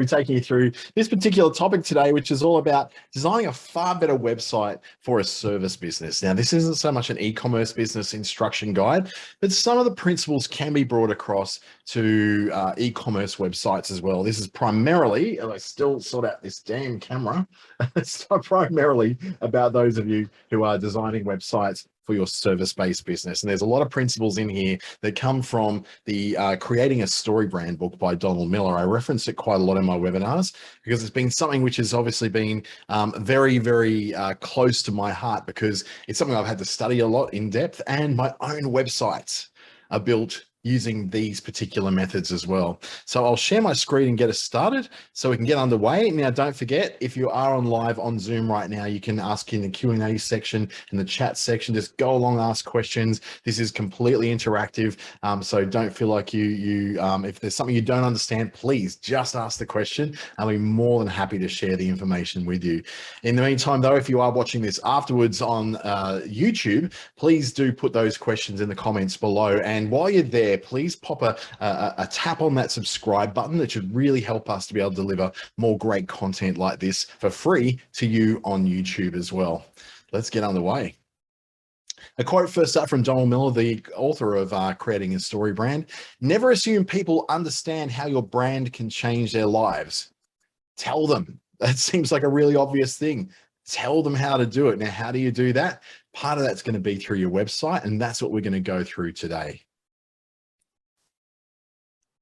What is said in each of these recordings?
We're taking you through this particular topic today, which is all about designing a far better website for a service business. Now, this isn't so much an e-commerce business instruction guide, but some of the principles can be brought across to e-commerce websites as well. This is primarily, and I still sort out this damn camera, it's primarily about those of you who are designing websites for your service-based business. And there's a lot of principles in here that come from the Creating a Story Brand book by Donald Miller. I reference it quite a lot in my webinars because it's been something which has obviously been very, very close to my heart, because it's something I've had to study a lot in depth, and my own websites are built using these particular methods as well. So I'll share my screen and get us started so we can get underway. Now, don't forget, if you are on live on Zoom right now, you can ask in the Q&A section, in the chat section, just go along, ask questions. This is completely interactive. So don't feel like if there's something you don't understand, please just ask the question. I'll be more than happy to share the information with you. In the meantime, though, if you are watching this afterwards on YouTube, please do put those questions in the comments below. And while you're there, please pop a tap on that subscribe button. That should really help us to be able to deliver more great content like this for free to you on YouTube as well. Let's get underway. A quote first up from Donald Miller, the author of Creating a Story Brand. Never assume people understand how your brand can change their lives. Tell them. That seems like a really obvious thing. Tell them how to do it. Now, how do you do that? Part of that's going to be through your website, and that's what we're going to go through today.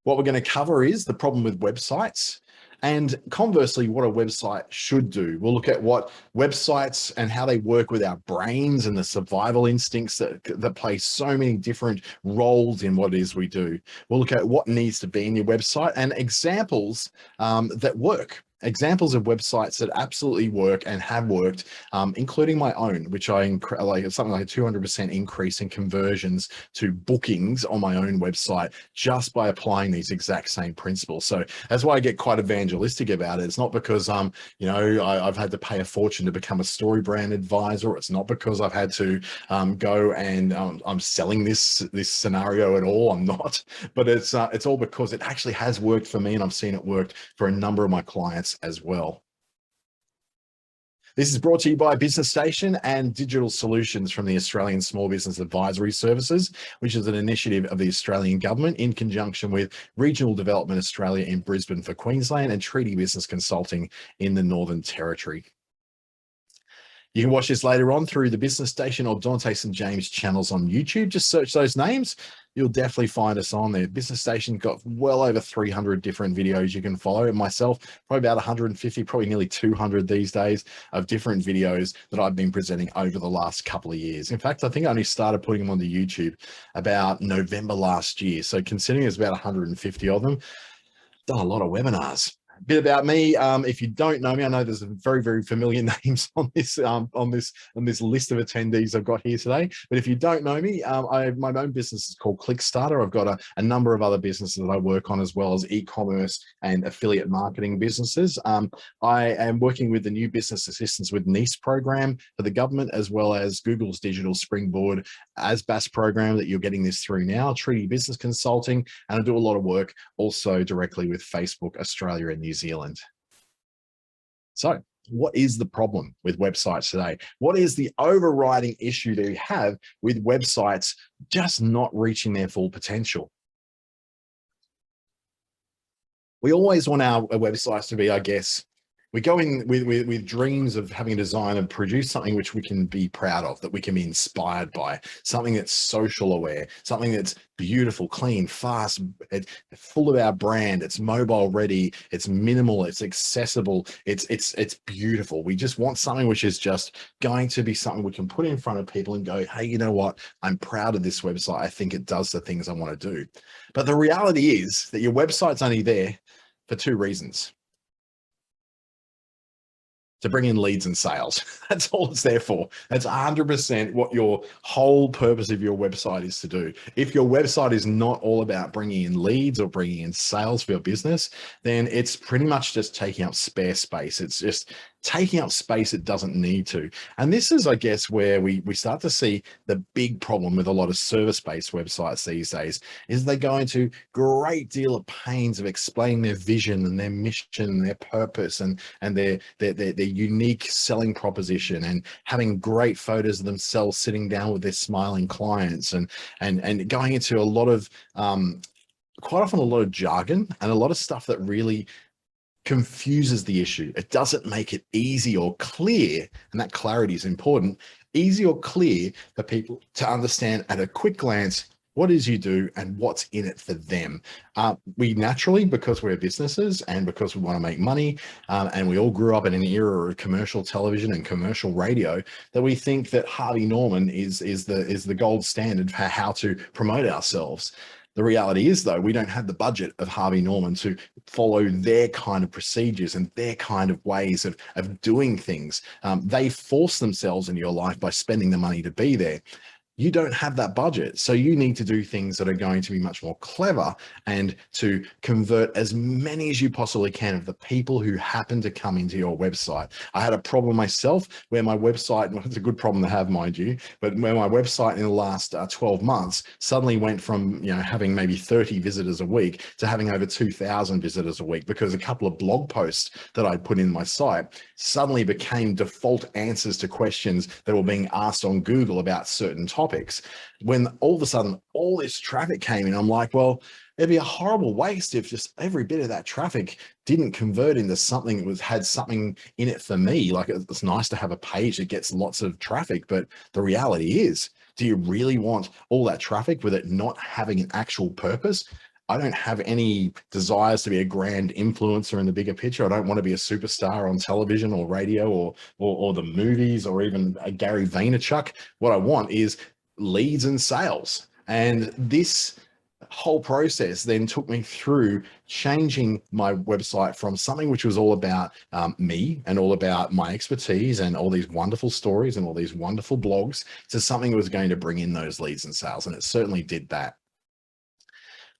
What we're going to cover is the problem with websites, and conversely, what a website should do. We'll look at what websites and how they work with our brains and the survival instincts that play so many different roles in what it is we do. We'll look at what needs to be in your website and examples that work. Examples of websites that absolutely work and have worked, including my own, which I like something like a 200% increase in conversions to bookings on my own website just by applying these exact same principles. So that's why I get quite evangelistic about it. It's not because I've had to pay a fortune to become a story brand advisor. It's not because I've had to go and I'm selling this scenario at all. I'm not, but it's all because it actually has worked for me, and I've seen it work for a number of my clients as well. This is brought to you by Business Station and Digital Solutions from the Australian Small Business Advisory Services, which is an initiative of the Australian Government in conjunction with Regional Development Australia in Brisbane for Queensland and Treaty Business Consulting in the Northern Territory. You can watch this later on through the Business Station or Dante St James channels on YouTube. Just search those names. You'll definitely find us on there. Business Station got well over 300 different videos you can follow. And myself, probably about 150, probably nearly 200 these days of different videos that I've been presenting over the last couple of years. In fact, I think I only started putting them onto YouTube about November last year. So considering there's about 150 of them, done a lot of webinars. A bit about me. If you don't know me, I know there's very, very familiar names on this list of attendees I've got here today. But if you don't know me, my own business is called Clickstarter. I've got a number of other businesses that I work on, as well as e-commerce and affiliate marketing businesses. I am working with the new Business Assistance with NICE program for the government, as well as Google's Digital Springboard ASBAS program that you're getting this through now, Treaty Business Consulting, and I do a lot of work also directly with Facebook Australia and New Zealand. So what is the problem with websites today? What is the overriding issue that we have with websites just not reaching their full potential? We always want our websites to be, I guess, we go in with dreams of having a design and produce something which we can be proud of, that we can be inspired by, something that's social aware, something that's beautiful, clean, fast, it's full of our brand, it's mobile ready, it's minimal, it's accessible, it's beautiful. We just want something which is just going to be something we can put in front of people and go, hey, you know what? I'm proud of this website. I think it does the things I want to do. But the reality is that your website's only there for two reasons: to bring in leads and sales. That's all it's there for. That's 100% what your whole purpose of your website is to do. If your website is not all about bringing in leads or bringing in sales for your business, then it's pretty much just taking up spare space. It's just taking up space it doesn't need to. And this is, I guess, where we start to see the big problem with a lot of service-based websites these days, is they go into great deal of pains of explaining their vision and their mission and their purpose and their unique selling proposition, and having great photos of themselves sitting down with their smiling clients, and going into a lot of quite often a lot of jargon and a lot of stuff that really confuses the issue. It doesn't make it easy or clear, and that clarity is important, easy or clear for people to understand at a quick glance what it is you do and what's in it for them. We naturally, because we're businesses and because we want to make money, and we all grew up in an era of commercial television and commercial radio, that we think that Harvey Norman is the gold standard for how to promote ourselves. The reality is, though, we don't have the budget of Harvey Norman to follow their kind of procedures and their kind of ways of doing things. They force themselves into your life by spending the money to be there. You don't have that budget. So you need to do things that are going to be much more clever and to convert as many as you possibly can of the people who happen to come into your website. I had a problem myself where my website, well, it's a good problem to have, mind you, but where my website in the last 12 months suddenly went from, having maybe 30 visitors a week to having over 2,000 visitors a week, because a couple of blog posts that I put in my site suddenly became default answers to questions that were being asked on Google about certain topics. When all of a sudden all this traffic came in, I'm like, well, it'd be a horrible waste if just every bit of that traffic didn't convert into something that had something in it for me. Like, it's nice to have a page that gets lots of traffic, but the reality is, do you really want all that traffic with it not having an actual purpose? I don't have any desires to be a grand influencer in the bigger picture. I don't want to be a superstar on television or radio or the movies, or even a Gary Vaynerchuk. What I want is leads and sales. And this whole process then took me through changing my website from something which was all about me and all about my expertise and all these wonderful stories and all these wonderful blogs, to something that was going to bring in those leads and sales. And it certainly did that.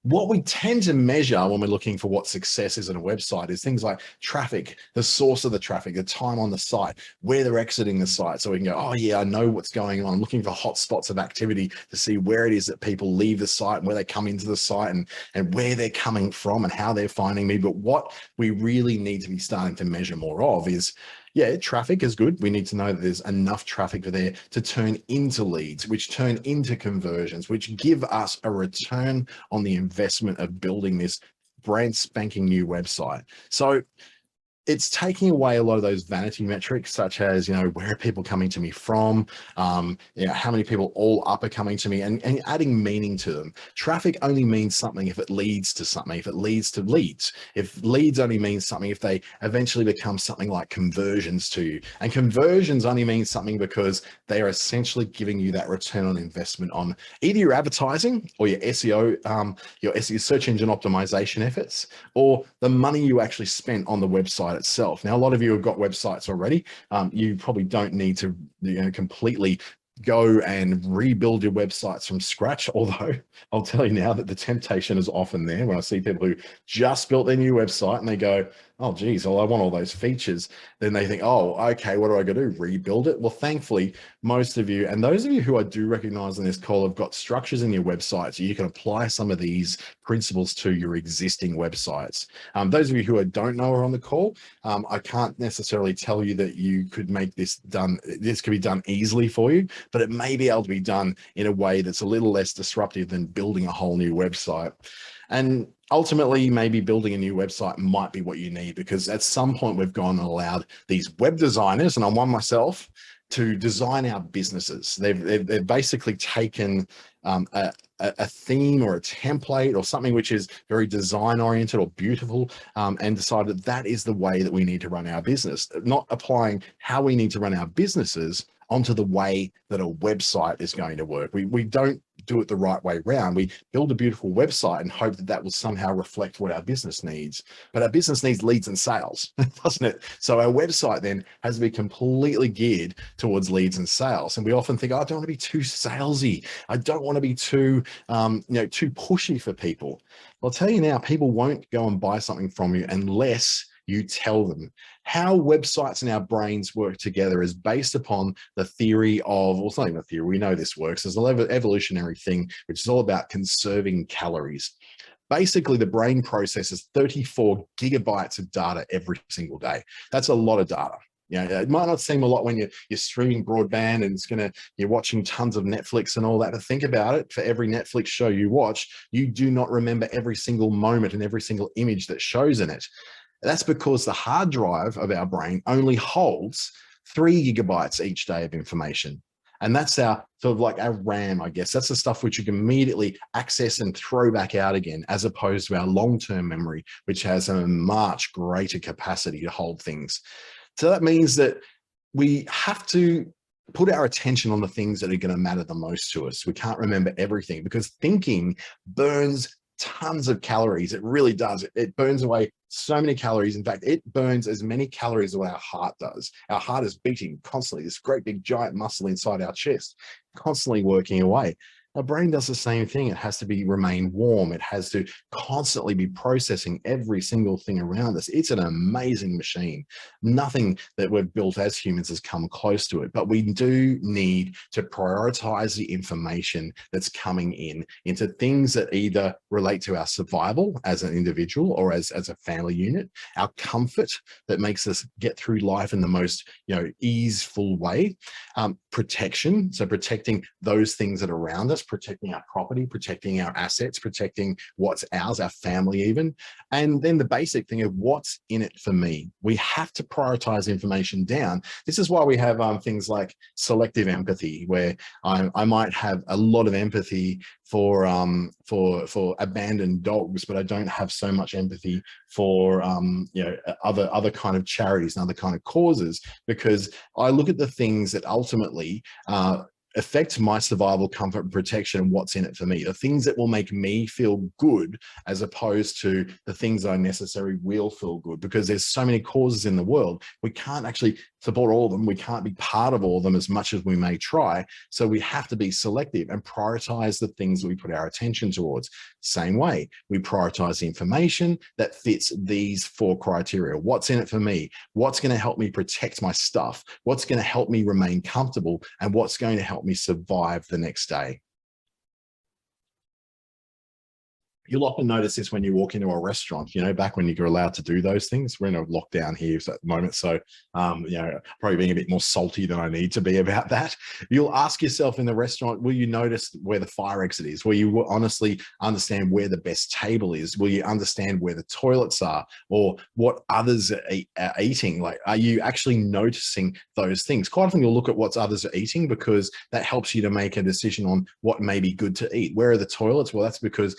What we tend to measure when we're looking for what success is in a website is things like traffic, the source of the traffic, the time on the site, where they're exiting the site. So we can go, oh yeah, I know what's going on. I'm looking for hot spots of activity to see where it is that people leave the site and where they come into the site, and where they're coming from and how they're finding me. But what we really need to be starting to measure more of is, yeah, traffic is good. We need to know that there's enough traffic there to turn into leads, which turn into conversions, which give us a return on the investment of building this brand spanking new website. So it's taking away a lot of those vanity metrics, such as, where are people coming to me from? How many people all up are coming to me, and adding meaning to them. Traffic only means something if it leads to something, if it leads to leads. If leads only means something if they eventually become something like conversions to you. And conversions only mean something because they are essentially giving you that return on investment on either your advertising or your SEO, your SEO, search engine optimization efforts, or the money you actually spent on the website itself. Now, a lot of you have got websites already. You probably don't need to completely go and rebuild your websites from scratch, although I'll tell you now that the temptation is often there when I see people who just built their new website and they go, oh geez, well, I want all those features. Then they think, oh, okay, what do I got to do? Rebuild it? Well, thankfully, most of you, and those of you who I do recognize in this call, have got structures in your website, so you can apply some of these principles to your existing websites. Those of you who I don't know are on the call, I can't necessarily tell you that you could make this done. This could be done easily for you, but it may be able to be done in a way that's a little less disruptive than building a whole new website. And ultimately, maybe building a new website might be what you need, because at some point we've gone and allowed these web designers, and I'm one myself, to design our businesses. They've basically taken a theme or a template or something which is very design oriented or beautiful, and decided that is the way that we need to run our business, not applying how we need to run our businesses onto the way that a website is going to work. We don't do it the right way around. We build a beautiful website and hope that that will somehow reflect what our business needs. But our business needs leads and sales, doesn't it? So our website then has to be completely geared towards leads and sales. And we often think, oh, I don't want to be too salesy. I don't want to be too, too pushy for people. I'll tell you now, people won't go and buy something from you unless you tell them. How websites and our brains work together is based upon the theory of, well, it's not even a theory, we know this works. There's an evolutionary thing, which is all about conserving calories. Basically, the brain processes 34 gigabytes of data every single day. That's a lot of data. You know, it might not seem a lot when you're streaming broadband and you're watching tons of Netflix and all that, but think about it. For every Netflix show you watch, you do not remember every single moment and every single image that shows in it. That's because the hard drive of our brain only holds 3 gigabytes each day of information. And that's our sort of like our RAM, I guess. That's the stuff which you can immediately access and throw back out again, as opposed to our long-term memory, which has a much greater capacity to hold things. So that means that we have to put our attention on the things that are going to matter the most to us. We can't remember everything because thinking burns tons of calories. It really does. It burns away so many calories. In fact, it burns as many calories as what our heart does. Our heart is beating constantly, this great big giant muscle inside our chest, constantly working away. Our brain does the same thing. It has to remain warm. It has to constantly be processing every single thing around us. It's an amazing machine. Nothing that we've built as humans has come close to it, but we do need to prioritize the information that's coming into things that either relate to our survival as an individual or as a family unit, our comfort that makes us get through life in the most, easeful way, protection, so protecting those things that are around us, protecting our property, protecting our assets, protecting what's ours, our family even. And then the basic thing of what's in it for me. We have to prioritize information down. This is why we have things like selective empathy, where I might have a lot of empathy for abandoned dogs, but I don't have so much empathy for other kind of charities and other kind of causes, because I look at the things that ultimately affect my survival, comfort, and protection, and what's in it for me. The things that will make me feel good, as opposed to the things that I necessarily will feel good, because there's so many causes in the world. We can't actually support all of them. We can't be part of all of them as much as we may try. So we have to be selective and prioritize the things that we put our attention towards. Same way, we prioritize the information that fits these 4 criteria. What's in it for me? What's going to help me protect my stuff? What's going to help me remain comfortable? And what's going to help me survive the next day? You'll often notice this when you walk into a restaurant, back when you're allowed to do those things. We're in a lockdown here at the moment, so, probably being a bit more salty than I need to be about that. You'll ask yourself in the restaurant, will you notice where the fire exit is? Will you honestly understand where the best table is? Will you understand where the toilets are, or what others are eating? Like, are you actually noticing those things? Quite often you'll look at what others are eating, because that helps you to make a decision on what may be good to eat. Where are the toilets? Well, that's because,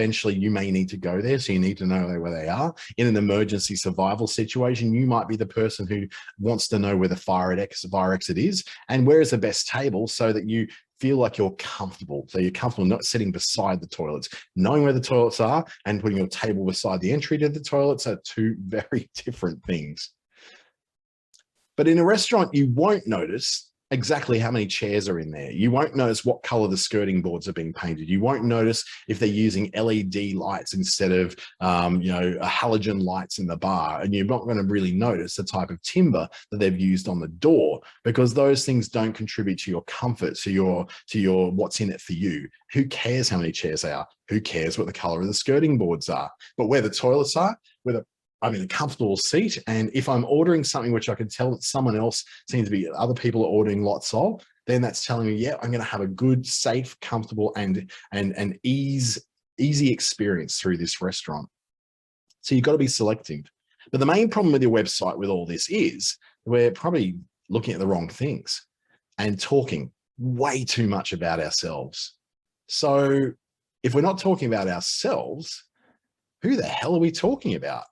eventually you may need to go there, so you need to know where they are. In an emergency survival situation, you might be the person who wants to know where the fire exit is and where is the best table, so that you feel like you're comfortable. So you're comfortable not sitting beside the toilets. Knowing where the toilets are and putting your table beside the entry to the toilets are 2 very different things. But in a restaurant, you won't notice exactly how many chairs are in there. You won't notice what color the skirting boards are being painted. You won't notice if they're using LED lights instead of, halogen lights in the bar. And you're not going to really notice the type of timber that they've used on the door, because those things don't contribute to your comfort, to your what's in it for you. Who cares how many chairs they are? Who cares what the color of the skirting boards are? But where the toilets are, I'm in a comfortable seat, and if I'm ordering something which I can tell that someone else seems to be, other people are ordering lots of, then that's telling me, yeah, I'm going to have a good, safe, comfortable, and easy experience through this restaurant. So you've got to be selective. But the main problem with your website with all this is we're probably looking at the wrong things and talking way too much about ourselves. So if we're not talking about ourselves, who the hell are we talking about?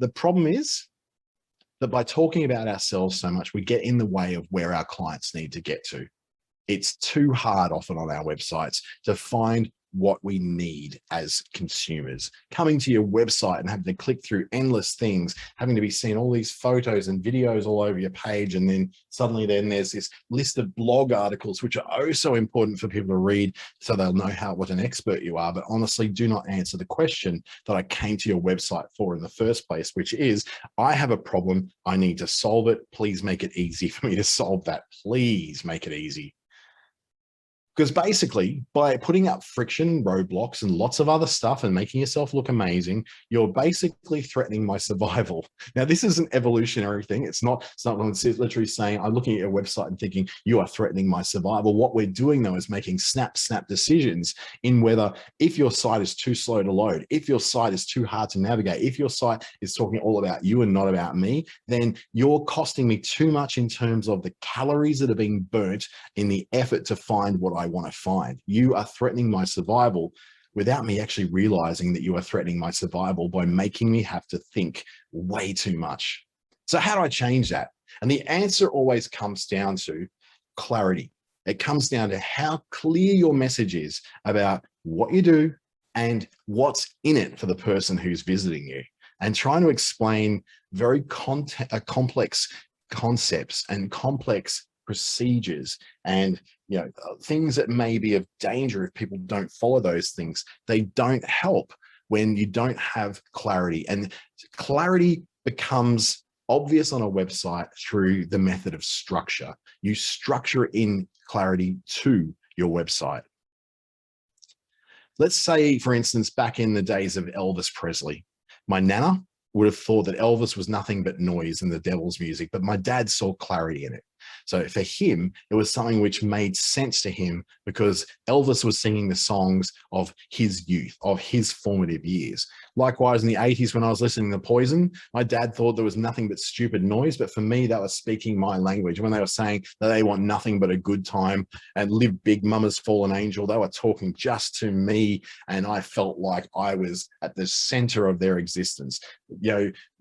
The problem is that by talking about ourselves so much, we get in the way of where our clients need to get to. It's too hard often on our websites to find what we need as consumers. Coming to your website and having to click through endless things, having to be seeing all these photos and videos all over your page, and then suddenly there's this list of blog articles which are oh so important for people to read so they'll know what an expert you are, but honestly do not answer the question that I came to your website for in the first place, which is, I have a problem, I need to solve it, please make it easy for me to solve that, please make it easy. Because basically, by putting up friction, roadblocks, and lots of other stuff and making yourself look amazing, you're basically threatening my survival. Now, this is an evolutionary thing. It's not someone literally saying, I'm looking at your website and thinking, you are threatening my survival. What we're doing, though, is making snap decisions in whether, if your site is too slow to load, if your site is too hard to navigate, if your site is talking all about you and not about me, then you're costing me too much in terms of the calories that are being burnt in the effort to find what I want to find. You are threatening my survival without me actually realizing that you are threatening my survival by making me have to think way too much. So how do I change that? And the answer always comes down to clarity. It comes down to how clear your message is about what you do and what's in it for the person who's visiting you, and trying to explain very complex concepts and complex procedures and things that may be of danger if people don't follow those things. They don't help when you don't have clarity, and clarity becomes obvious on a website through the method of structure. You structure in clarity to your website. Let's say, for instance, back in the days of Elvis Presley, my nana would have thought that Elvis was nothing but noise and the devil's music, but my dad saw clarity in it. So for him, it was something which made sense to him because Elvis was singing the songs of his youth, of his formative years. Likewise, in the 80s, when I was listening to Poison, my dad thought there was nothing but stupid noise, but for me, that was speaking my language. When they were saying that they want nothing but a good time and live big, mama's fallen angel, they were talking just to me, and I felt like I was at the center of their existence.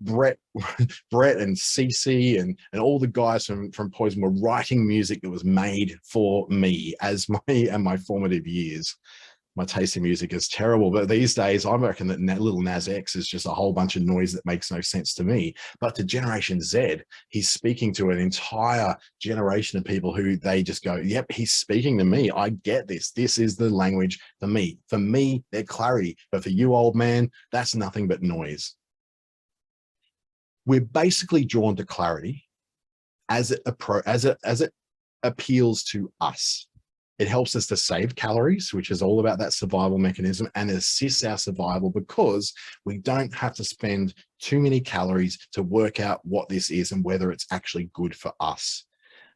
Brett and CeCe and all the guys from Poison were writing music that was made for me as my formative years. My taste in music is terrible, but these days I reckon that little Nas X is just a whole bunch of noise that makes no sense to me. But to Generation Z, he's speaking to an entire generation of people who they just go, yep, he's speaking to me. I get this. This is the language for me. For me, they're clarity. But for you, old man, that's nothing but noise. We're basically drawn to clarity as it appeals to us. It helps us to save calories, which is all about that survival mechanism, and assists our survival because we don't have to spend too many calories to work out what this is and whether it's actually good for us.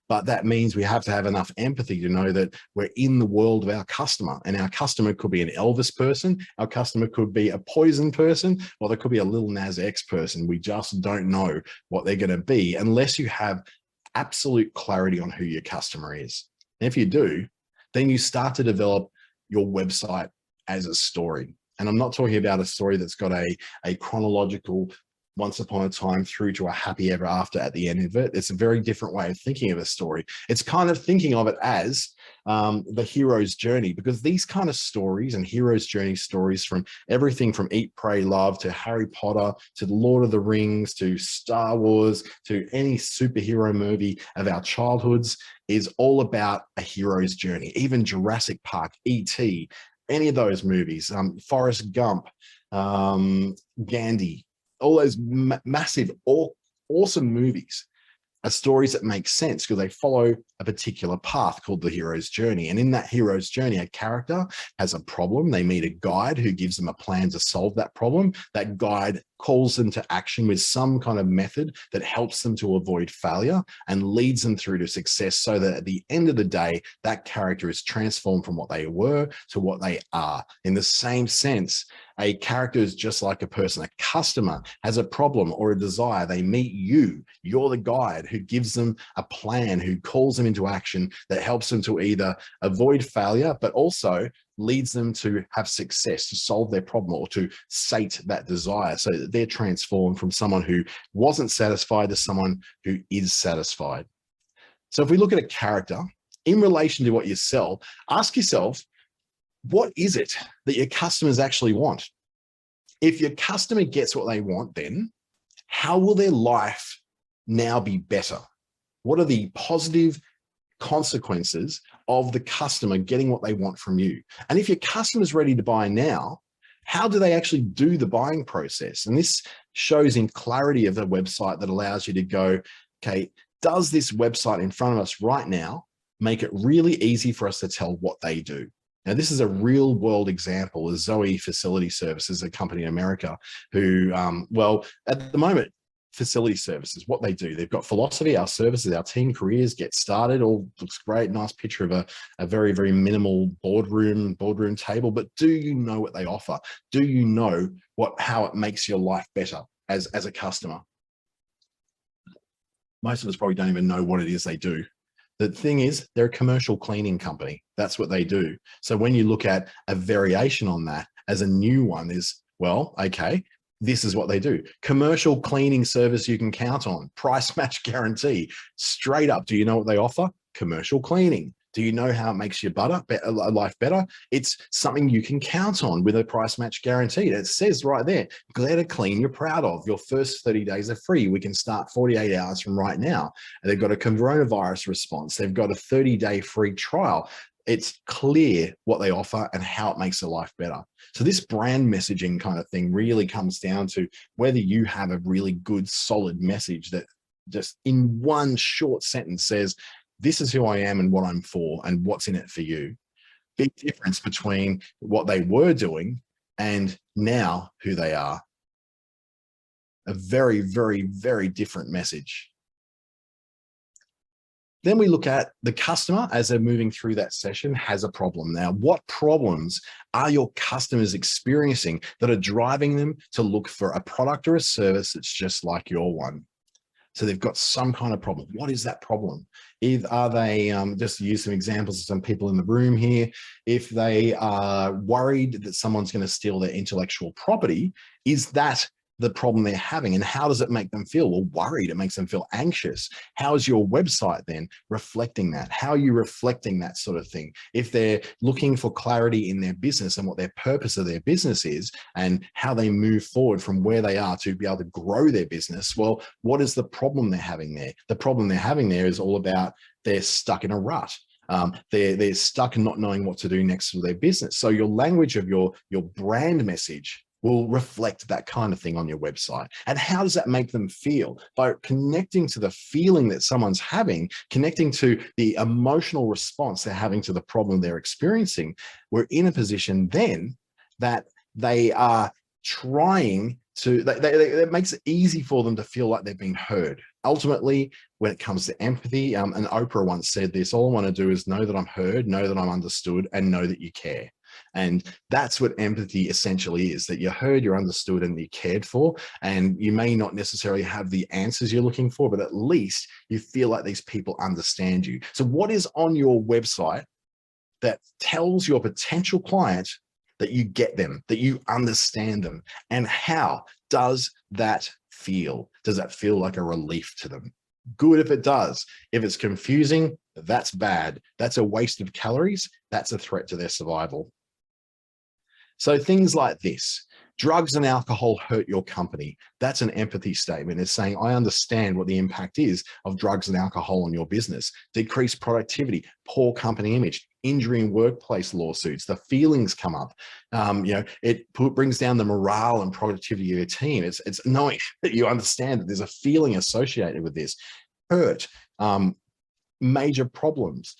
But that means we have to have enough empathy to know that we're in the world of our customer, and our customer could be an Elvis person, our customer could be a Poison person, or there could be a little Nas X person. We just don't know what they're going to be unless you have absolute clarity on who your customer is. And if you do, then you start to develop your website as a story. And I'm not talking about a story that's got a chronological once upon a time through to a happy ever after at the end of it. It's a very different way of thinking of a story. It's kind of thinking of it as the hero's journey, because these kind of stories and hero's journey stories, from everything from Eat, Pray, Love to Harry Potter to The Lord of the Rings to Star Wars to any superhero movie of our childhoods, is all about a hero's journey. Even Jurassic Park, E.T., any of those movies, Forrest Gump, Gandhi, all those massive, awesome movies are stories that make sense because they follow a particular path called the hero's journey. And in that hero's journey, a character has a problem. They meet a guide who gives them a plan to solve that problem. That guide calls them to action with some kind of method that helps them to avoid failure and leads them through to success, so that at the end of the day, that character is transformed from what they were to what they are. In the same sense, a character is just like a person. A customer has a problem or a desire. They meet you. You're the guide who gives them a plan, who calls them into action that helps them to either avoid failure, but also leads them to have success, to solve their problem or to sate that desire, so that they're transformed from someone who wasn't satisfied to someone who is satisfied. So if we look at a character in relation to what you sell, ask yourself, what is it that your customers actually want? If your customer gets what they want, then how will their life now be better? What are the positive consequences of the customer getting what they want from you? And if your customer's ready to buy now, how do they actually do the buying process? And this shows in clarity of the website that allows you to go, okay, does this website in front of us right now make it really easy for us to tell what they do? Now, this is a real world example of Zoe Facility Services, a company in America who, well, at the moment, facility services, what they do, they've got philosophy, our services, our team careers, get started, all looks great, nice picture of a very, very minimal boardroom table, but do you know what they offer? Do you know how it makes your life better as a customer? Most of us probably don't even know what it is they do. The thing is, they're a commercial cleaning company. That's what they do. So when you look at a variation on that as a new one is, well, okay, this is what they do. Commercial cleaning service you can count on. Price match guarantee. Straight up, do you know what they offer? Commercial cleaning. Do you know how it makes your life better? It's something you can count on with a price match guarantee. It says right there, glad to clean you're proud of. Your first 30 days are free. We can start 48 hours from right now. And they've got a coronavirus response. They've got a 30-day free trial. It's clear what they offer and how it makes their life better. So this brand messaging kind of thing really comes down to whether you have a really good, solid message that just in one short sentence says, this is who I am and what I'm for and what's in it for you. Big difference between what they were doing and now who they are. A very, very, very different message. Then we look at the customer as they're moving through that session has a problem. Now, what problems are your customers experiencing that are driving them to look for a product or a service that's just like your one? So they've got some kind of problem. What is that problem? Are they, just to use some examples of some people in the room here, if they are worried that someone's going to steal their intellectual property, is that the problem they're having? And how does it make them feel? Well, worried, it makes them feel anxious. How is your website then reflecting that? How are you reflecting that sort of thing? If they're looking for clarity in their business and what their purpose of their business is and how they move forward from where they are to be able to grow their business, well, what is the problem they're having there? The problem they're having there is all about they're stuck in a rut. They're stuck in not knowing what to do next to their business. So your language of your brand message will reflect that kind of thing on your website. And how does that make them feel? By connecting to the feeling that someone's having, connecting to the emotional response they're having to the problem they're experiencing, we're in a position then that they are trying to, it makes it easy for them to feel like they've been heard. Ultimately, when it comes to empathy, and Oprah once said this, all I want to do is know that I'm heard, know that I'm understood, and know that you care. And that's what empathy essentially is, that you're heard, you're understood, and you're cared for. And you may not necessarily have the answers you're looking for, but at least you feel like these people understand you. So what is on your website that tells your potential client that you get them, that you understand them? And how does that feel? Does that feel like a relief to them? Good if it does. If it's confusing, that's bad. That's a waste of calories. That's a threat to their survival. So things like this, drugs and alcohol hurt your company. That's an empathy statement. It's saying, I understand what the impact is of drugs and alcohol on your business. Decreased productivity, poor company image, injury in workplace lawsuits, the feelings come up. It brings down the morale and productivity of your team. It's knowing that you understand that there's a feeling associated with this. Hurt, major problems,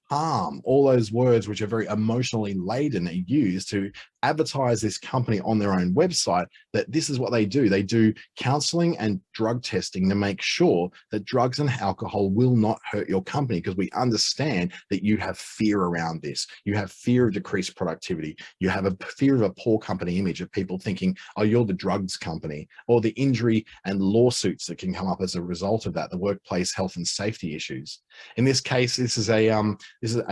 harm, all those words which are very emotionally laden are used to advertise this company on their own website, that this is what they do. They do counseling and drug testing to make sure that drugs and alcohol will not hurt your company, because we understand that you have fear around this. You have fear of decreased productivity. You have a fear of a poor company image of people thinking, oh, you're the drugs company, or the injury and lawsuits that can come up as a result of that, the workplace health and safety issues. In this case, this is a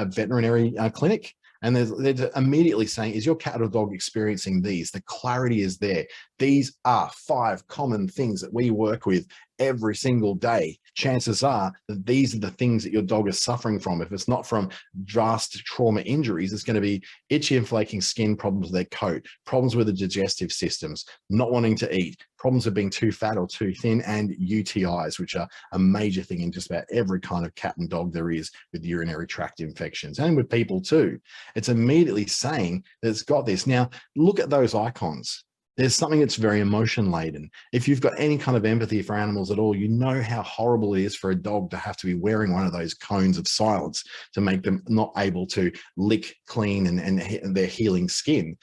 veterinary clinic. And they're immediately saying, is your cat or dog experiencing these? The clarity is there. These are 5 common things that we work with every single day, chances are that these are the things that your dog is suffering from. If it's not from drastic trauma injuries, it's going to be itchy and flaking skin, problems with their coat, problems with the digestive systems, not wanting to eat, problems with being too fat or too thin, and UTIs, which are a major thing in just about every kind of cat and dog there is with urinary tract infections, and with people too. It's immediately saying that it's got this. Now, look at those icons. There's something that's very emotion laden. If you've got any kind of empathy for animals at all, you know how horrible it is for a dog to have to be wearing one of those cones of silence to make them not able to lick clean and their healing skin.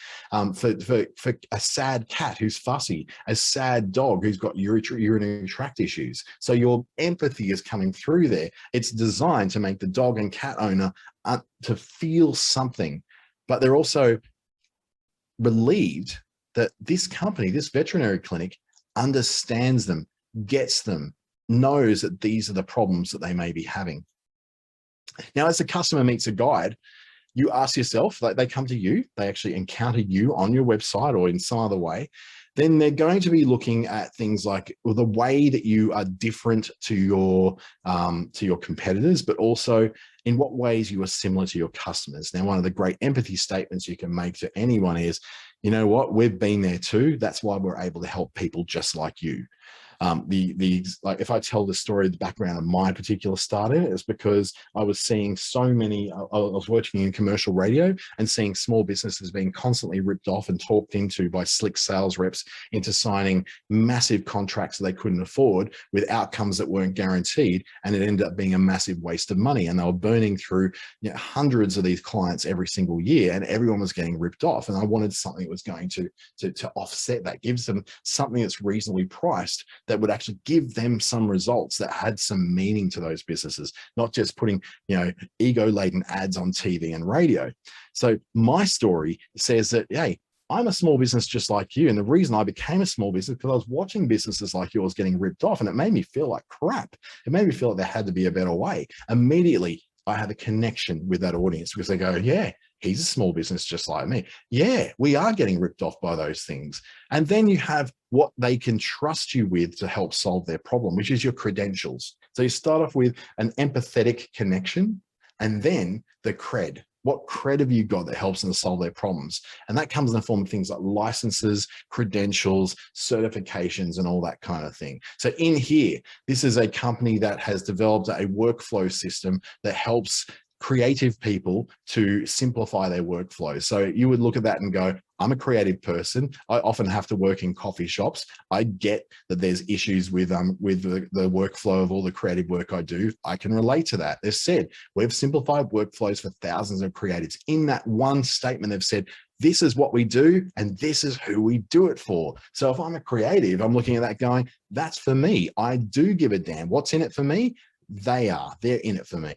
For a sad cat who's fussy, a sad dog who's got urinary tract issues. So your empathy is coming through there. It's designed to make the dog and cat owner to feel something, but they're also relieved that this company, this veterinary clinic, understands them, gets them, knows that these are the problems that they may be having. Now, as the customer meets a guide, you ask yourself, like, they come to you, they actually encounter you on your website or in some other way, then they're going to be looking at things like the way that you are different to your competitors, but also in what ways you are similar to your customers. Now, one of the great empathy statements you can make to anyone is, you know what, we've been there too. That's why we're able to help people just like you. Like, if I tell the story, the background of my particular startup is because I was seeing so many, I was working in commercial radio and seeing small businesses being constantly ripped off and talked into by slick sales reps into signing massive contracts that they couldn't afford with outcomes that weren't guaranteed. And it ended up being a massive waste of money. And they were burning through, you know, hundreds of these clients every single year, and everyone was getting ripped off. And I wanted something that was going to offset that, gives them something that's reasonably priced that would actually give them some results that had some meaning to those businesses, not just putting, you know, ego-laden ads on TV and radio. So my story says that, hey, I'm a small business just like you. And the reason I became a small business because I was watching businesses like yours getting ripped off, and it made me feel like crap. It made me feel like there had to be a better way. Immediately, I have a connection with that audience because they go, yeah, he's a small business just like me. Yeah, we are getting ripped off by those things. And then you have what they can trust you with to help solve their problem, which is your credentials. So you start off with an empathetic connection, and then the cred. What cred have you got that helps them to solve their problems? And that comes in the form of things like licenses, credentials, certifications, and all that kind of thing. So in here, this is a company that has developed a workflow system that helps creative people to simplify their workflow. So you would look at that and go, I'm a creative person. I often have to work in coffee shops. I get that there's issues with the workflow of all the creative work I do. I can relate to that. They've said, we've simplified workflows for thousands of creatives. In that one statement, they've said, this is what we do, and this is who we do it for. So if I'm a creative, I'm looking at that going, that's for me. I do give a damn. What's in it for me? They're in it for me.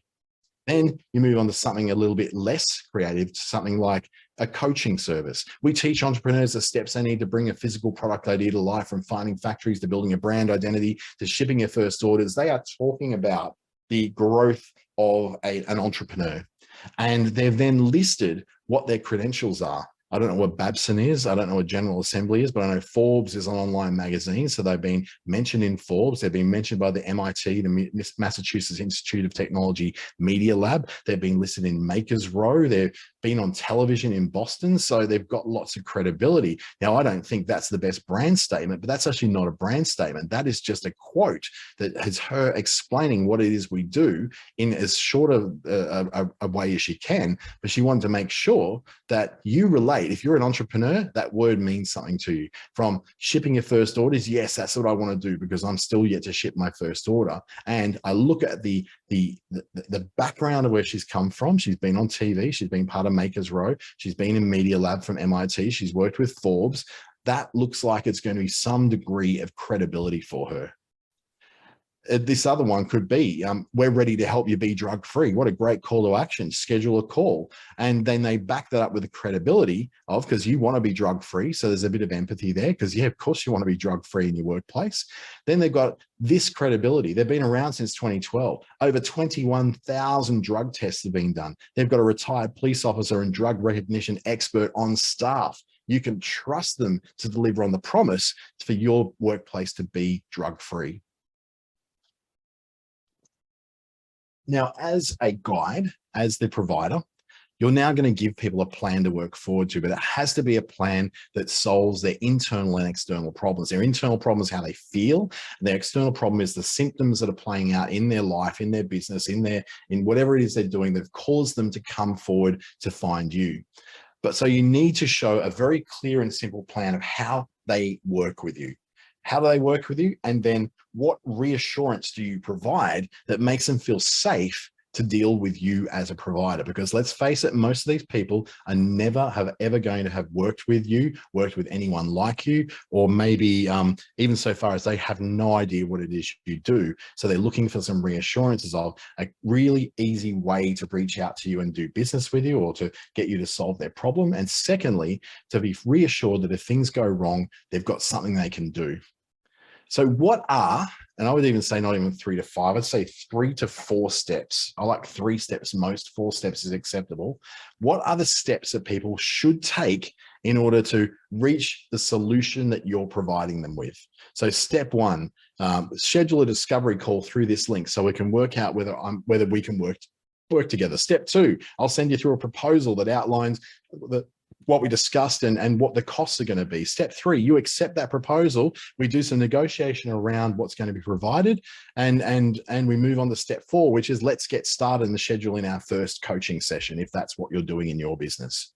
Then you move on to something a little bit less creative, to something like a coaching service. We teach entrepreneurs the steps they need to bring a physical product idea to life, from finding factories to building a brand identity to shipping your first orders. They are talking about the growth of an entrepreneur. And they've then listed what their credentials are. I don't know what Babson is. I don't know what General Assembly is, but I know Forbes is an online magazine. So they've been mentioned in Forbes. They've been mentioned by the MIT, the Massachusetts Institute of Technology Media Lab. They've been listed in Makers Row. They've been on television in Boston. So they've got lots of credibility. Now, I don't think that's the best brand statement, but that's actually not a brand statement. That is just a quote that has her explaining what it is we do in as short a way as she can. But she wanted to make sure that you relate. If you're an entrepreneur, that word means something to you. From shipping your first orders, yes, that's what I want to do because I'm still yet to ship my first order. And I look at the background of where she's come from. She's been on TV. She's been part of Makers Row. She's been in Media Lab from MIT. She's worked with Forbes. That looks like it's going to be some degree of credibility for her. This other one could be, we're ready to help you be drug-free. What a great call to action. Schedule a call. And then they back that up with the credibility of, because you want to be drug-free. So there's a bit of empathy there because, yeah, of course you want to be drug-free in your workplace. Then they've got this credibility. They've been around since 2012. Over 21,000 drug tests have been done. They've got a retired police officer and drug recognition expert on staff. You can trust them to deliver on the promise for your workplace to be drug-free. Now, as a guide, as the provider, you're now going to give people a plan to work forward to, but it has to be a plan that solves their internal and external problems. Their internal problem is how they feel. Their external problem is the symptoms that are playing out in their life, in their business, in whatever it is they're doing that have caused them to come forward to find you. But so you need to show a very clear and simple plan of how they work with you. How do they work with you? And then what reassurance do you provide that makes them feel safe to deal with you as a provider? Because let's face it, most of these people are never ever going to have worked with you, worked with anyone like you, or maybe even so far as they have no idea what it is you do. So they're looking for some reassurances of a really easy way to reach out to you and do business with you, or to get you to solve their problem. And secondly, to be reassured that if things go wrong, they've got something they can do. So what are, and I would even say not even 3 to 5, I'd say 3 to 4 steps. I like 3 steps most, 4 steps is acceptable. What are the steps that people should take in order to reach the solution that you're providing them with? So step 1, schedule a discovery call through this link so we can work out whether we can work together. Step 2, I'll send you through a proposal that outlines what we discussed and what the costs are going to be. Step 3, you accept that proposal. We do some negotiation around what's going to be provided, and we move on to step 4, which is let's get started and schedule in our first coaching session, if that's what you're doing in your business.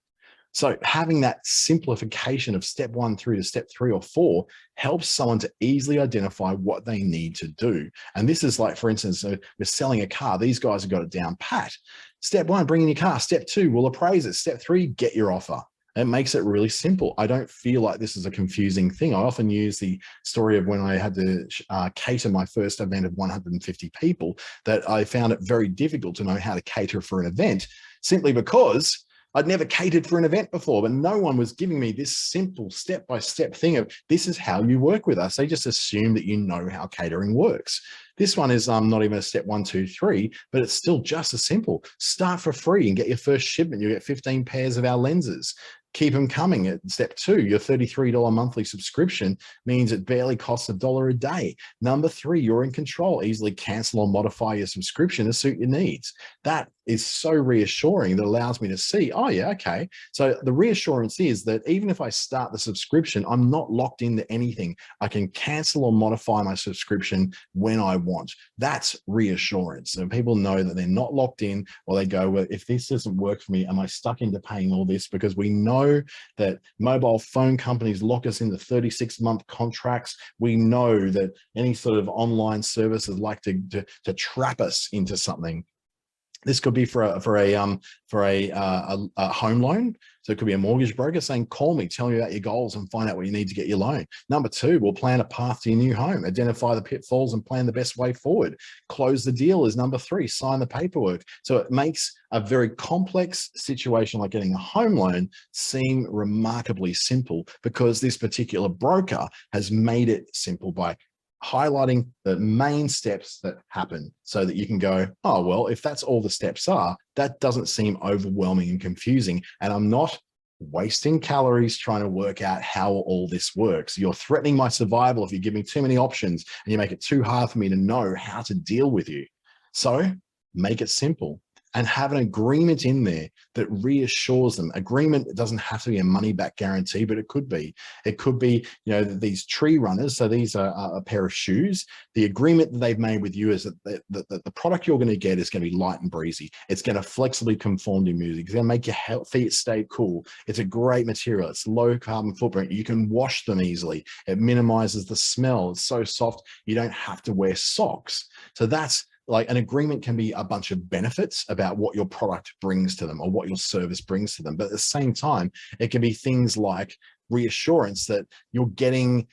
So having that simplification of step 1 through to step 3 or 4 helps someone to easily identify what they need to do. And this is like, for instance, we're selling a car. These guys have got it down pat. Step 1, bring in your car. Step 2, we'll appraise it. Step 3, get your offer. It makes it really simple. I don't feel like this is a confusing thing. I often use the story of when I had to cater my first event of 150 people, that I found it very difficult to know how to cater for an event, simply because I'd never catered for an event before, but no one was giving me this simple step-by-step thing of this is how you work with us. They just assume that you know how catering works. This one is not even a step 1, 2, 3, but it's still just as simple. Start for free and get your first shipment. You get 15 pairs of our lenses. Keep them coming. At step 2, your $33 monthly subscription means it barely costs $1 a day. Number 3, you're in control. Easily cancel or modify your subscription to suit your needs. That is so reassuring. That allows me to see, oh yeah, okay. So the reassurance is that even if I start the subscription, I'm not locked into anything. I can cancel or modify my subscription when I want. That's reassurance. So people know that they're not locked in, or they go, well, if this doesn't work for me, am I stuck into paying all this? Because we know that mobile phone companies lock us into 36-month contracts. We know that any sort of online services like to trap us into something. This could be for a home loan. So it could be a mortgage broker saying, call me, tell me about your goals and find out what you need to get your loan. Number 2, we'll plan a path to your new home, identify the pitfalls and plan the best way forward. Close the deal is number 3, sign the paperwork. So it makes a very complex situation like getting a home loan seem remarkably simple, because this particular broker has made it simple by highlighting the main steps that happen, so that you can go, oh, well, if that's all the steps are, that doesn't seem overwhelming and confusing. And I'm not wasting calories trying to work out how all this works. You're threatening my survival if you give me too many options and you make it too hard for me to know how to deal with you. So make it simple. And have an agreement in there that reassures them. Agreement doesn't have to be a money back guarantee, but it could be. It could be, you know, these tree runners. So these are a pair of shoes. The agreement that they've made with you is that the product you're going to get is going to be light and breezy. It's going to flexibly conform to music. It's going to make your feet stay cool. It's a great material. It's low carbon footprint. You can wash them easily. It minimizes the smell. It's so soft, you don't have to wear socks. So that's, like, an agreement can be a bunch of benefits about what your product brings to them or what your service brings to them. But at the same time, it can be things like reassurance that you're getting,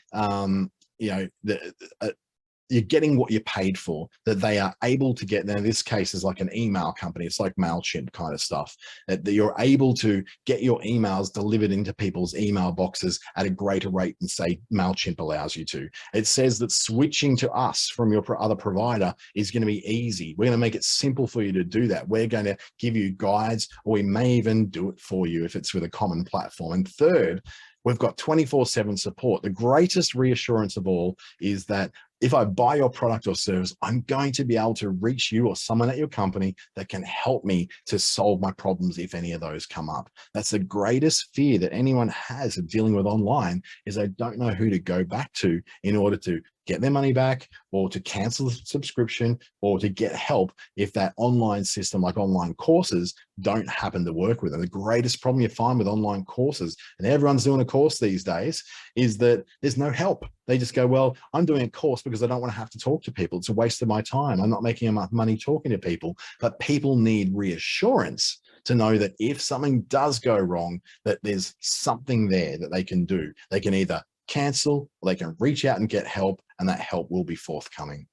you're getting what you paid for, that they are able to get. Now, in this case is like an email company. It's like MailChimp kind of stuff, that you're able to get your emails delivered into people's email boxes at a greater rate than, say, MailChimp allows you to. It says that switching to us from your other provider is going to be easy. We're going to make it simple for you to do that. We're going to give you guides, or we may even do it for you if it's with a common platform. And third, we've got 24/7 support. The greatest reassurance of all is that If I buy your product or service, I'm going to be able to reach you or someone at your company that can help me to solve my problems if any of those come up. That's the greatest fear that anyone has of dealing with online, is they don't know who to go back to in order to get their money back, or to cancel the subscription, or to get help if that online system, like online courses, don't happen to work with them. The greatest problem you find with online courses, and everyone's doing a course these days, is that there's no help. They just go, well, I'm doing a course because I don't want to have to talk to people. It's a waste of my time. I'm not making enough money talking to people. But people need reassurance to know that if something does go wrong, that there's something there that they can do. They can either cancel, or they can reach out and get help, and that help will be forthcoming.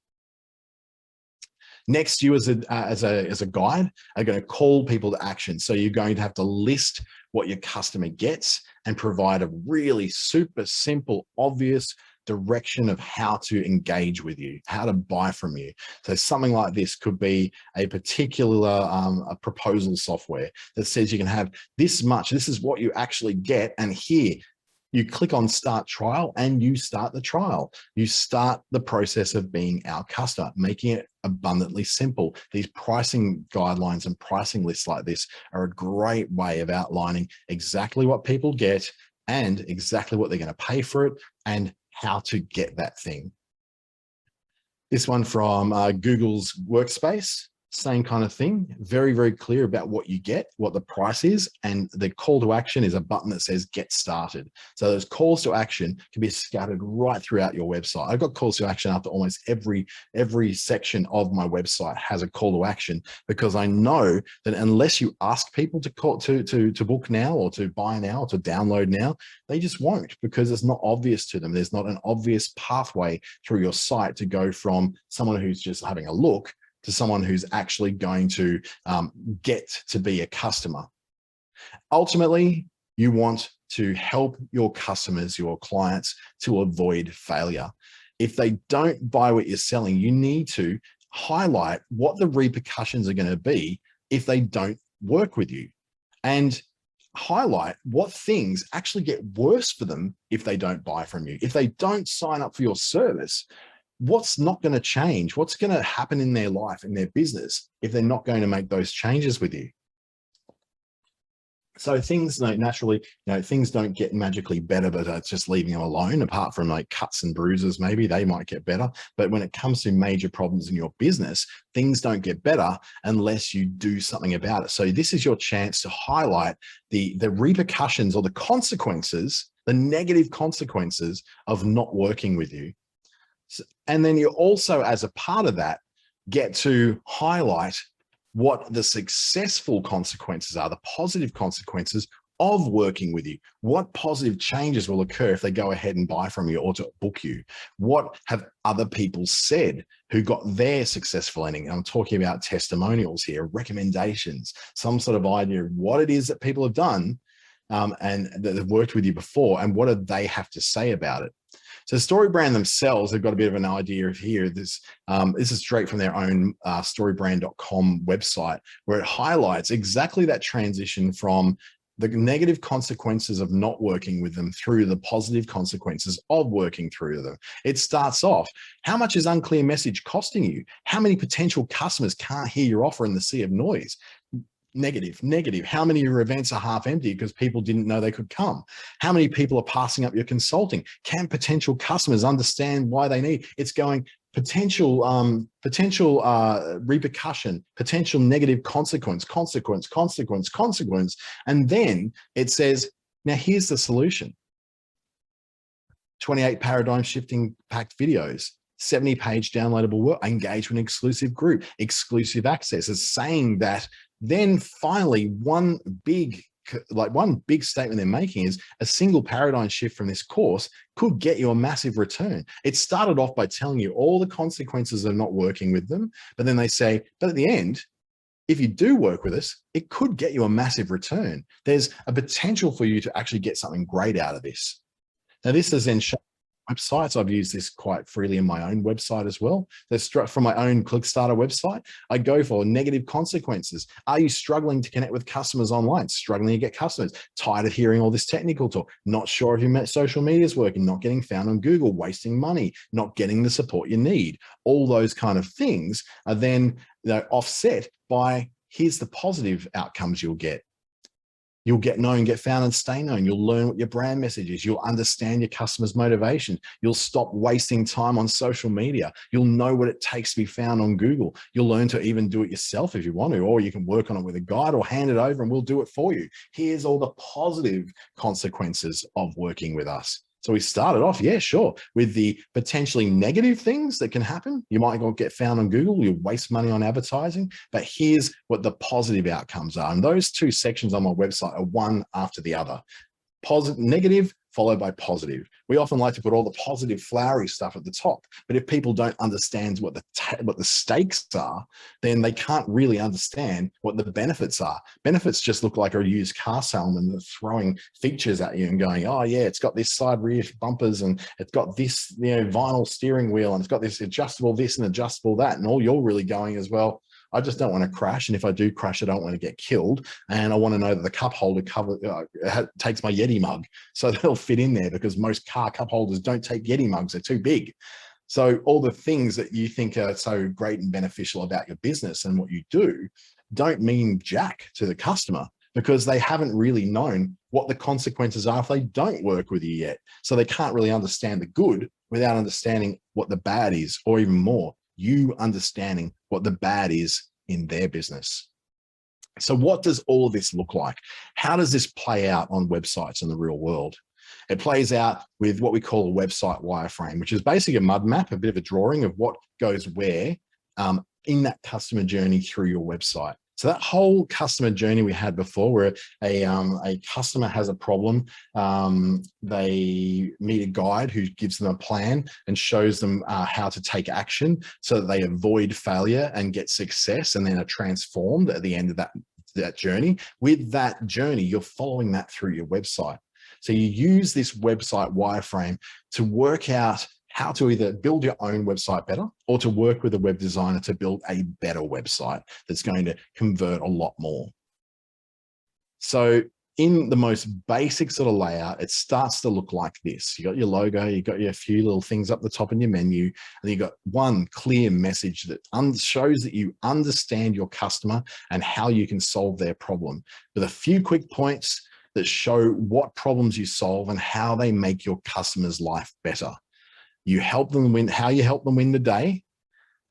Next, you as a guide are going to call people to action. So you're going to have to list what your customer gets and provide a really super simple, obvious direction of how to engage with you, how to buy from you. So something like this could be a particular a proposal software that says you can have this much, this is what you actually get, and here you click on start trial and you start the trial. You start the process of being our customer, making it abundantly simple. These pricing guidelines and pricing lists like this are a great way of outlining exactly what people get and exactly what they're going to pay for it and how to get that thing. This one from Google's Workspace. Same kind of thing, very, very clear about what you get, what the price is, and the call to action is a button that says get started. So those calls to action can be scattered right throughout your website. I've got calls to action after almost every section of my website has a call to action, because I know that unless you ask people to book now, or to buy now, or to download now, they just won't, because it's not obvious to them. There's not an obvious pathway through your site to go from someone who's just having a look to someone who's actually going to get to be a customer. Ultimately, you want to help your customers, your clients, to avoid failure. If they don't buy what you're selling, you need to highlight what the repercussions are going to be if they don't work with you, and highlight what things actually get worse for them if they don't buy from you. If they don't sign up for your service, what's not going to change? What's going to happen in their life, in their business, if they're not going to make those changes with you? So things naturally, things don't get magically better, but it's just leaving them alone. Apart from like cuts and bruises, maybe they might get better. But when it comes to major problems in your business, things don't get better unless you do something about it. So this is your chance to highlight the repercussions or the consequences, the negative consequences of not working with you. And then you also, as a part of that, get to highlight what the successful consequences are, the positive consequences of working with you. What positive changes will occur if they go ahead and buy from you or to book you? What have other people said who got their successful ending? I'm talking about testimonials here, recommendations, some sort of idea of what it is that people have done and that have worked with you before, and what do they have to say about it? So StoryBrand themselves have got a bit of an idea of here. This is straight from their own storybrand.com website, where it highlights exactly that transition from the negative consequences of not working with them through the positive consequences of working through them. It starts off, how much is unclear message costing you? How many potential customers can't hear your offer in the sea of noise? Negative. How many of your events are half empty because people didn't know they could come? How many people are passing up your consulting? Can potential customers understand why they need? It's going potential repercussion, potential negative consequence, and then it says, now here's the solution. 28 paradigm shifting packed videos, 70-page downloadable work, engagement exclusive group, exclusive access. Is saying that. Then finally, one big statement they're making is a single paradigm shift from this course could get you a massive return. It started off by telling you all the consequences of not working with them, but then they say, but at the end, if you do work with us, it could get you a massive return. There's a potential for you to actually get something great out of this. Now, this is then shown websites. I've used this quite freely in my own website as well. That's from my own ClickStarter website. I go for negative consequences. Are you struggling to connect with customers online? Struggling to get customers? Tired of hearing all this technical talk? Not sure if your social media is working? Not getting found on Google? Wasting money? Not getting the support you need? All those kind of things are then offset by here's the positive outcomes you'll get. You'll get known, get found, and stay known. You'll learn what your brand message is. You'll understand your customers' motivation. You'll stop wasting time on social media. You'll know what it takes to be found on Google. You'll learn to even do it yourself if you want to, or you can work on it with a guide or hand it over and we'll do it for you. Here's all the positive consequences of working with us. So we started off, yeah, sure, with the potentially negative things that can happen. You might not get found on Google, you waste money on advertising, but here's what the positive outcomes are. And those two sections on my website are one after the other. Negative followed by positive. We often like to put all the positive flowery stuff at the top, but if people don't understand what the stakes are, then they can't really understand what the benefits are. Benefits just look like a used car salesman that's throwing features at you and going, oh yeah, it's got this side rear bumpers and it's got this vinyl steering wheel and it's got this adjustable this and adjustable that, and all you're really going as well, I just don't want to crash. And if I do crash, I don't want to get killed. And I want to know that the cup holder takes my Yeti mug. So they'll fit in there because most car cup holders don't take Yeti mugs. They're too big. So all the things that you think are so great and beneficial about your business and what you do don't mean jack to the customer because they haven't really known what the consequences are if they don't work with you yet. So they can't really understand the good without understanding what the bad is, or even more, you understanding what the bad is in their business. So what does all of this look like? How does this play out on websites in the real world? It plays out with what we call a website wireframe, which is basically a mud map, a bit of a drawing of what goes where in that customer journey through your website. So that whole customer journey we had before, where a customer has a problem, they meet a guide who gives them a plan and shows them how to take action so that they avoid failure and get success, and then are transformed at the end of that journey. With that journey, you're following that through your website. So you use this website wireframe to work out how to either build your own website better or to work with a web designer to build a better website that's going to convert a lot more. So in the most basic sort of layout, it starts to look like this. You got your logo, you got your few little things up the top in your menu, and you got one clear message that shows that you understand your customer and how you can solve their problem, with a few quick points that show what problems you solve and how they make your customer's life better. You help them win, how you help them win the day,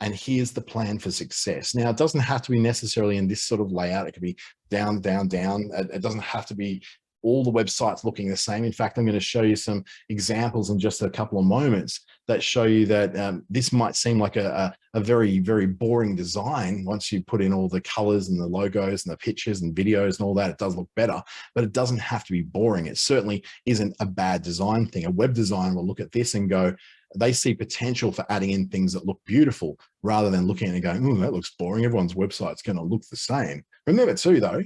and here's the plan for success. Now, it doesn't have to be necessarily in this sort of layout. It could be down, down, down. It doesn't have to be all the websites looking the same. In fact, I'm going to show you some examples in just a couple of moments that show you that this might seem like a very, very boring design. Once you put in all the colors and the logos and the pictures and videos and all that, it does look better, but it doesn't have to be boring. It certainly isn't a bad design thing. A web designer will look at this and go, they see potential for adding in things that look beautiful rather than looking at it and going, oh, that looks boring. Everyone's website's going to look the same. Remember too, though,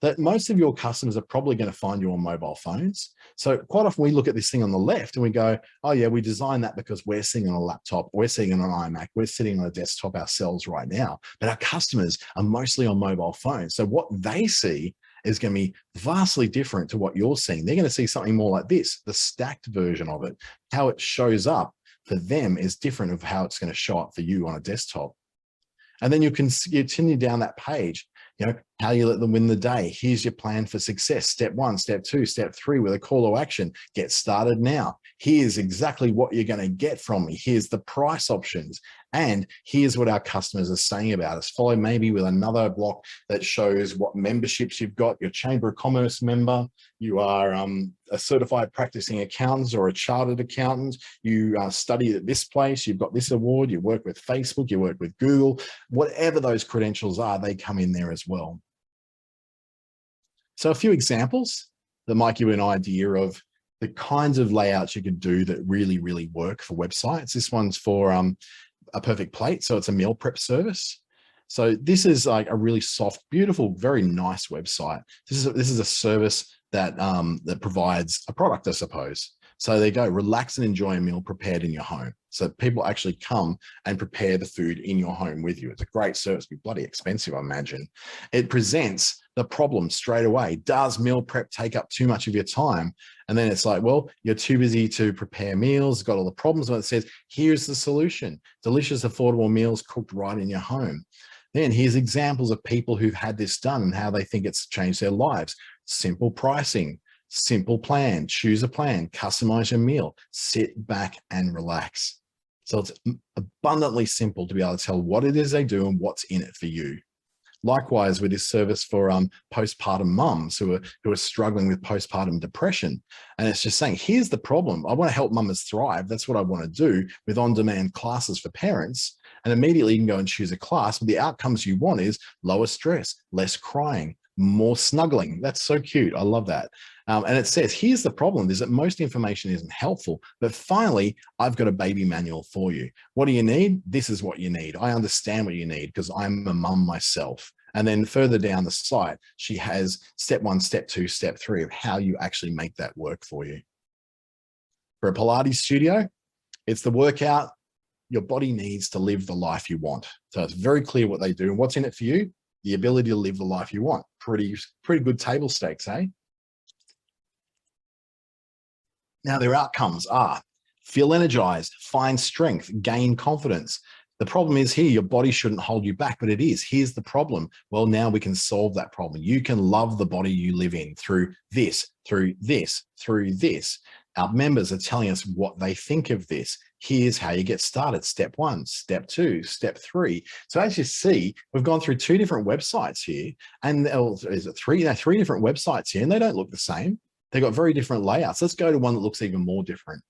that most of your customers are probably going to find you on mobile phones. So quite often we look at this thing on the left and we go, oh yeah, we designed that because we're sitting on a laptop, we're sitting on an iMac, we're sitting on a desktop ourselves right now. But our customers are mostly on mobile phones. So what they see is going to be vastly different to what you're seeing. They're going to see something more like this, the stacked version of it. How it shows up for them is different of how it's going to show up for you on a desktop. And then you can continue down that page, how you let them win the day. Here's your plan for success. Step 1, step 2, step 3 with a call to action. Get started now. Here's exactly what you're going to get from me. Here's the price options. And here's what our customers are saying about us. Follow maybe with another block that shows what memberships you've got. You're a Chamber of Commerce member. You are a certified practicing accountant or a chartered accountant. You study at this place. You've got this award. You work with Facebook. You work with Google. Whatever those credentials are, they come in there as well. So a few examples that might give you an idea of the kinds of layouts you could do that really, really work for websites. This one's for a perfect plate. So it's a meal prep service. So this is like a really soft, beautiful, very nice website. This is a service that that provides a product, I suppose. So there you go, relax and enjoy a meal prepared in your home. So people actually come and prepare the food in your home with you. It's a great service, be bloody expensive, I imagine. It presents the problem straight away. Does meal prep take up too much of your time? And then it's like, well, you're too busy to prepare meals, got all the problems. When it says, here's the solution, delicious, affordable meals cooked right in your home. Then here's examples of people who've had this done and how they think it's changed their lives. Simple pricing, simple plan, choose a plan, customize your meal, sit back and relax. So it's abundantly simple to be able to tell what it is they do and what's in it for you. Likewise, with this service for postpartum mums who are struggling with postpartum depression. And it's just saying, here's the problem. I want to help mamas thrive. That's what I want to do with on-demand classes for parents. And immediately you can go and choose a class, but the outcomes you want is lower stress, less crying, more snuggling. That's so cute. I love that. And it says, here's the problem, is that most information isn't helpful, but finally, I've got a baby manual for you. What do you need? This is what you need. I understand what you need because I'm a mum myself. And then further down the site, she has step 1, step 2, step 3 of how you actually make that work for you. For a Pilates studio, it's the workout your body needs to live the life you want. So it's very clear what they do and what's in it for you, the ability to live the life you want. Pretty good table stakes, eh? Now, their outcomes are feel energized, find strength, gain confidence. The problem is here, your body shouldn't hold you back, but it is. Here's the problem. Well, now we can solve that problem. You can love the body you live in through this, through this, through this. Our members are telling us what they think of this. Here's how you get started. Step 1, step 2, step 3. So as you see, we've gone through 2 different websites here, and is it 3? No, 3 different websites here, and they don't look the same. They've got very different layouts. Let's go to one that looks even more different.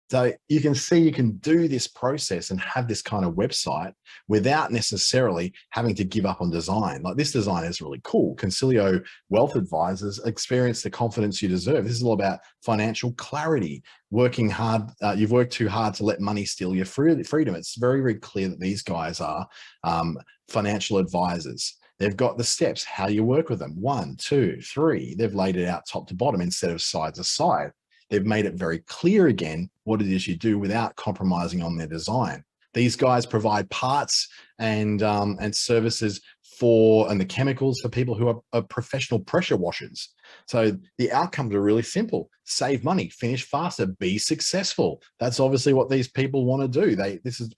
So you can see you can do this process and have this kind of website without necessarily having to give up on design. Like, this design is really cool. Concilio Wealth Advisors, experience the confidence you deserve. This is all about financial clarity, working hard. You've worked too hard to let money steal your freedom. It's very, very clear that these guys are financial advisors. They've got the steps, how you work with them. 1, 2, 3. They've laid it out top to bottom instead of side to side. They've made it very clear again what it is you do without compromising on their design. These guys provide parts and services and the chemicals for people who are professional pressure washers. So the outcomes are really simple. Save money, finish faster, be successful. That's obviously what these people want to do.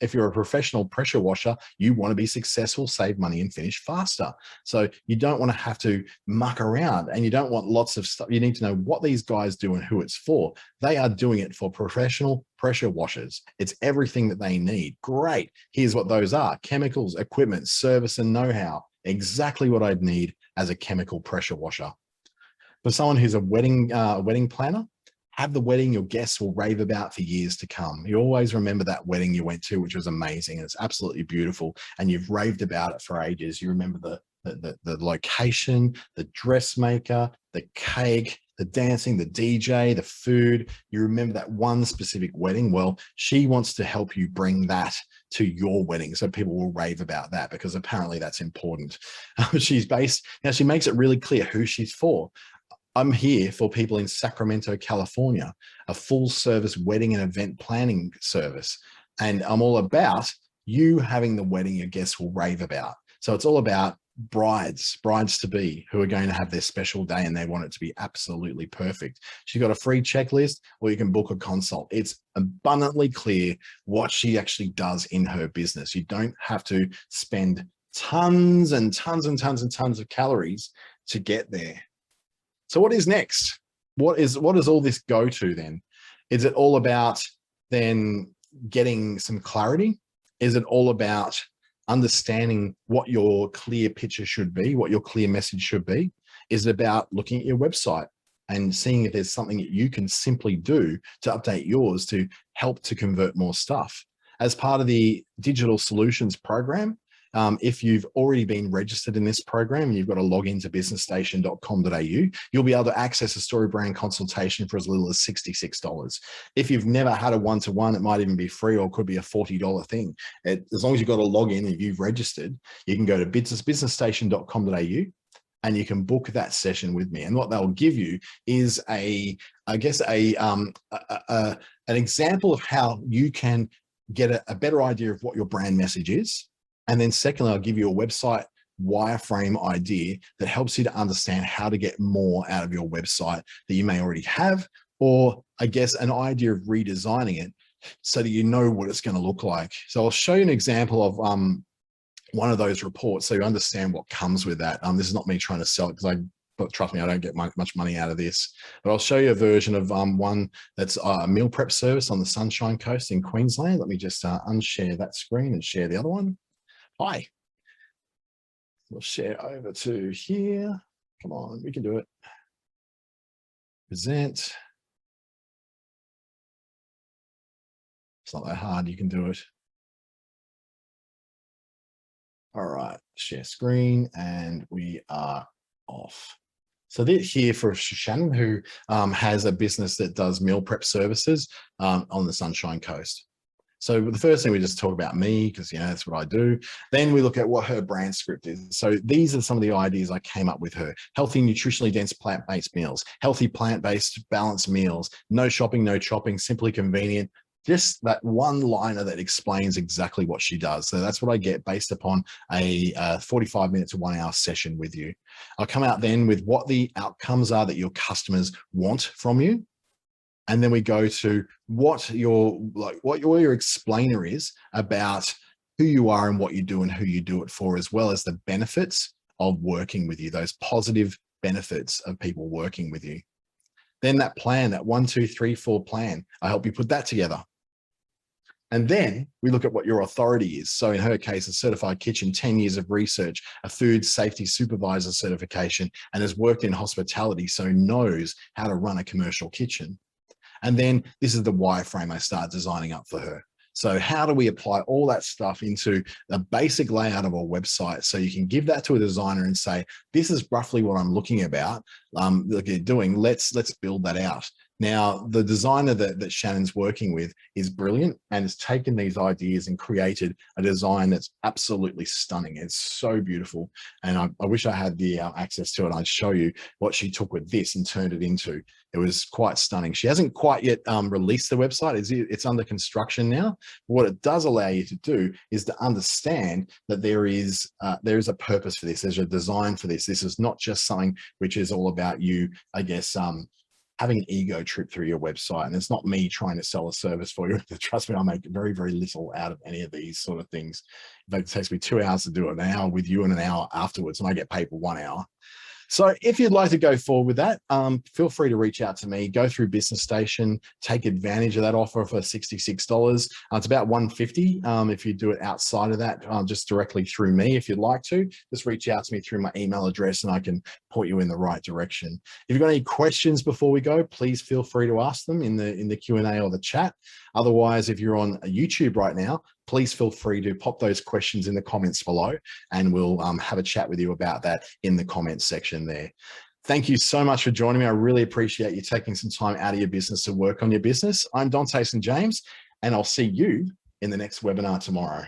If you're a professional pressure washer, you want to be successful, save money and finish faster. So you don't want to have to muck around, and you don't want lots of stuff. You need to know what these guys do and who it's for. They are doing it for professional pressure washers. It's everything that they need. Great. Here's what those are: chemicals, equipment, service, and know-how. Exactly what I'd need as a chemical pressure washer. For someone who's a wedding planner, have the wedding your guests will rave about for years to come. You always remember that wedding you went to, which was amazing. It's absolutely beautiful, and you've raved about it for ages. You remember the location, the dressmaker, the cake, the dancing, the DJ, the food. You remember that one specific wedding. Well, she wants to help you bring that to your wedding, so people will rave about that, because apparently that's important. She makes it really clear who she's for. I'm here for people in Sacramento, California, a full service wedding and event planning service. And I'm all about you having the wedding your guests will rave about. So it's all about brides to be who are going to have their special day and they want it to be absolutely perfect. She's got a free checklist, or you can book a consult. It's abundantly clear what she actually does in her business. You don't have to spend tons and tons and tons and tons of calories to get there. So what is next? What does all this go to then? Is it all about then getting some clarity? Is it all about understanding what your clear picture should be, what your clear message should be? Is it about looking at your website and seeing if there's something that you can simply do to update yours to help to convert more stuff? As part of the Digital Solutions Program, if you've already been registered in this program and you've got to log into businessstation.com.au, you'll be able to access a story brand consultation for as little as $66. If you've never had a one-to-one, it might even be free, or could be a $40 thing. As long as you've got to log in and you've registered, you can go to businessstation.com.au and you can book that session with me. And what they'll give you is an example of how you can get a better idea of what your brand message is. And then secondly, I'll give you a website wireframe idea that helps you to understand how to get more out of your website that you may already have, or I guess an idea of redesigning it so that you know what it's going to look like. So I'll show you an example of one of those reports so you understand what comes with that. This is not me trying to sell it, because but trust me, I don't get much money out of this. But I'll show you a version of one that's a meal prep service on the Sunshine Coast in Queensland. Let me just unshare that screen and share the other one. Hi. We'll share over to here. Come on, we can do it. Present. It's not that hard, you can do it. All right, share screen, and we are off. So they're here for Shannon, who has a business that does meal prep services on the Sunshine Coast. So the first thing, we just talk about me, because that's what I do. Then we look at what her brand script is. So these are some of the ideas I came up with her. Healthy, nutritionally dense plant-based meals, healthy plant-based balanced meals, no shopping, no chopping, simply convenient. Just that one liner that explains exactly what she does. So that's what I get based upon a 45 minute to 1 hour session with you. I'll come out then with what the outcomes are that your customers want from you. And then we go to what your explainer is about who you are and what you do and who you do it for, as well as the benefits of working with you, those positive benefits of people working with you. Then that plan, that 1, 2, 3, 4 plan, I help you put that together. And then we look at what your authority is. So in her case, a certified kitchen, 10 years of research, a food safety supervisor certification, and has worked in hospitality, so knows how to run a commercial kitchen. And then this is the wireframe I start designing up for her. So how do we apply all that stuff into the basic layout of a website so you can give that to a designer and say, this is roughly what I'm looking about, doing, let's build that out. Now, the designer that Shannon's working with is brilliant and has taken these ideas and created a design that's absolutely stunning. It's so beautiful. And I wish I had the access to it. I'd show you what she took with this and turned it into. It was quite stunning. She hasn't quite yet released the website. It's under construction now. What it does allow you to do is to understand that there is a purpose for this. There's a design for this. This is not just something which is all about you, I guess, having an ego trip through your website. And it's not me trying to sell a service for you. Trust me, I make very, very little out of any of these sort of things. In fact, it takes me 2 hours to do it, an hour with you and an hour afterwards, and I get paid for 1 hour. So if you'd like to go forward with that, feel free to reach out to me, go through Business Station, take advantage of that offer for $66. It's about $150 if you do it outside of that, just directly through me. If you'd like to, just reach out to me through my email address and I can point you in the right direction. If you've got any questions before we go, please feel free to ask them in the Q&A or the chat. Otherwise, if you're on YouTube right now, please feel free to pop those questions in the comments below and we'll have a chat with you about that in the comments section there. Thank you so much for joining me. I really appreciate you taking some time out of your business to work on your business. I'm Dante St James, and I'll see you in the next webinar tomorrow.